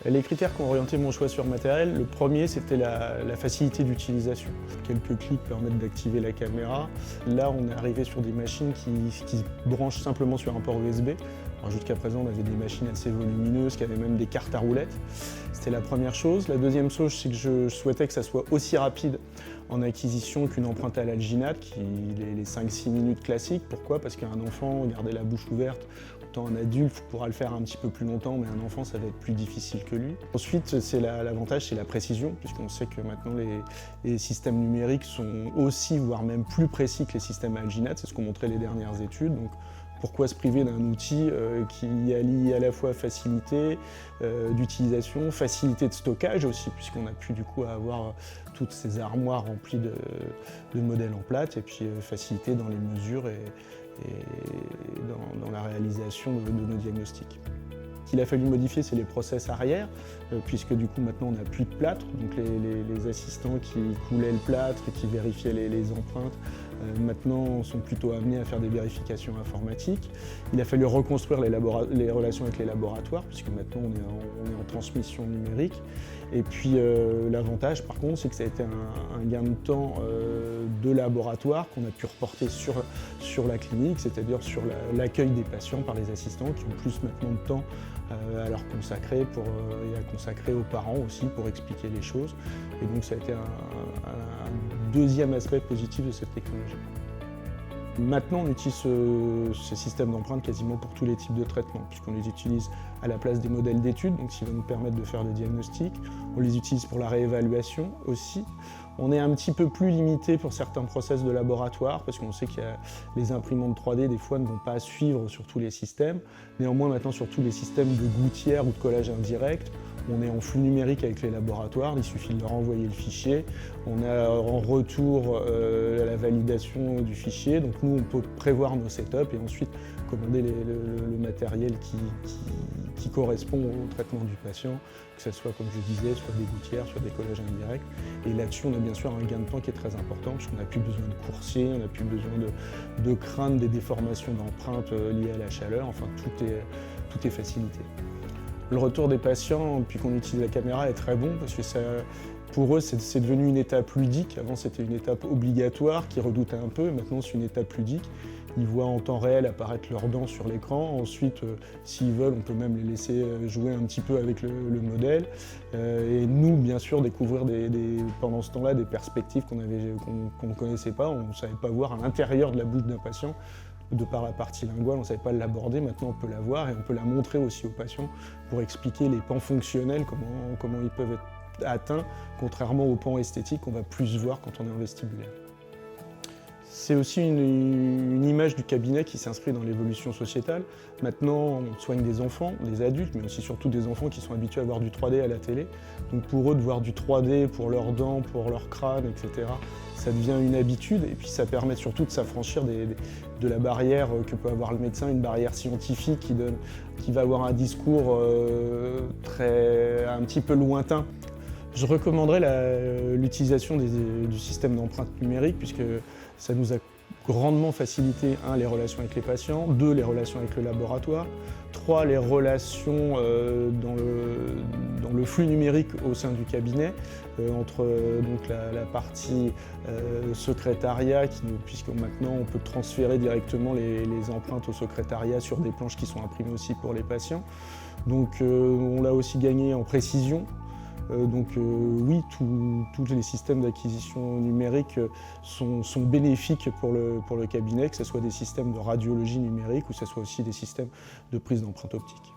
Les critères qui ont orienté mon choix sur matériel, le premier c'était la facilité d'utilisation. Quelques clics permettent d'activer la caméra. Là on est arrivé sur des machines qui se branchent simplement sur un port USB. Jusqu'à présent on avait des machines assez volumineuses qui avaient même des cartes à roulettes. C'était la première chose. La deuxième chose c'est que je souhaitais que ça soit aussi rapide en acquisition qu'une empreinte à l'alginate, qui est les 5-6 minutes classiques. Pourquoi? Parce qu'un enfant, garder la bouche ouverte, autant un adulte pourra le faire un petit peu plus longtemps, mais un enfant, ça va être plus difficile que lui. Ensuite, l'avantage, c'est la précision, puisqu'on sait que maintenant, les systèmes numériques sont aussi, voire même plus précis que les systèmes à alginate. C'est ce qu'ont montré les dernières études. Donc, pourquoi se priver d'un outil qui allie à la fois facilité d'utilisation, facilité de stockage aussi, puisqu'on a pu du coup avoir toutes ces armoires remplies de modèles en plate, et puis facilité dans les mesures et dans la réalisation de nos diagnostics. Ce qu'il a fallu modifier, c'est les process arrière, puisque du coup maintenant on n'a plus de plâtre, donc les assistants qui coulaient le plâtre et qui vérifiaient les empreintes, maintenant sont plutôt amenés à faire des vérifications informatiques. Il a fallu reconstruire les relations avec les laboratoires, puisque maintenant on est en transmission numérique. Et puis l'avantage par contre, c'est que ça a été un gain de temps de laboratoire qu'on a pu reporter sur la clinique, c'est-à-dire sur l'accueil des patients par les assistants qui ont plus maintenant de temps à leur consacrer et à consacrer aux parents aussi pour expliquer les choses. Et donc ça a été un deuxième aspect positif de cette technologie. Maintenant, on utilise ce système d'empreinte quasiment pour tous les types de traitements, puisqu'on les utilise à la place des modèles d'études, donc ce qui va nous permettre de faire le diagnostic. On les utilise pour la réévaluation aussi. On est un petit peu plus limité pour certains process de laboratoire, parce qu'on sait que les imprimantes 3D, des fois, ne vont pas suivre sur tous les systèmes. Néanmoins, maintenant, sur tous les systèmes de gouttière ou de collage indirect, on est en flux numérique avec les laboratoires, il suffit de leur envoyer le fichier. On a en retour la validation du fichier, donc nous on peut prévoir nos setups et ensuite commander le matériel qui correspond au traitement du patient, que ce soit, comme je disais, sur des gouttières, sur des collages indirects. Et là-dessus on a bien sûr un gain de temps qui est très important, puisqu'on n'a plus besoin de coursier, on n'a plus besoin de craindre des déformations d'empreintes liées à la chaleur, enfin tout est facilité. Le retour des patients, depuis qu'on utilise la caméra, est très bon parce que pour eux, c'est devenu une étape ludique. Avant, c'était une étape obligatoire qu'ils redoutaient un peu. Maintenant, c'est une étape ludique. Ils voient en temps réel apparaître leurs dents sur l'écran. Ensuite, s'ils veulent, on peut même les laisser jouer un petit peu avec le modèle. Et nous, bien sûr, découvrir pendant ce temps-là des perspectives qu'on ne connaissait pas. On ne savait pas voir à l'intérieur de la bouche d'un patient. De par la partie linguale, on ne savait pas l'aborder, maintenant on peut la voir et on peut la montrer aussi aux patients pour expliquer les pans fonctionnels, comment ils peuvent être atteints, contrairement aux pans esthétiques qu'on va plus voir quand on est en vestibulaire. C'est aussi une image du cabinet qui s'inscrit dans l'évolution sociétale. Maintenant, on soigne des enfants, des adultes, mais aussi surtout des enfants qui sont habitués à voir du 3D à la télé. Donc pour eux, de voir du 3D pour leurs dents, pour leur crâne, etc., ça devient une habitude et puis ça permet surtout de s'affranchir de la barrière que peut avoir le médecin, une barrière scientifique qui va avoir un discours un petit peu lointain. Je recommanderais l'utilisation du système d'empreinte numérique puisque ça nous a grandement facilité, 1, les relations avec les patients, 2, les relations avec le laboratoire, 3, les relations dans le flux numérique au sein du cabinet, entre donc la partie secrétariat, puisque maintenant on peut transférer directement les empreintes au secrétariat sur des planches qui sont imprimées aussi pour les patients. Donc on l'a aussi gagné en précision. Oui, tous les systèmes d'acquisition numérique sont bénéfiques pour le cabinet, que ce soit des systèmes de radiologie numérique ou que ce soit aussi des systèmes de prise d'empreinte optique.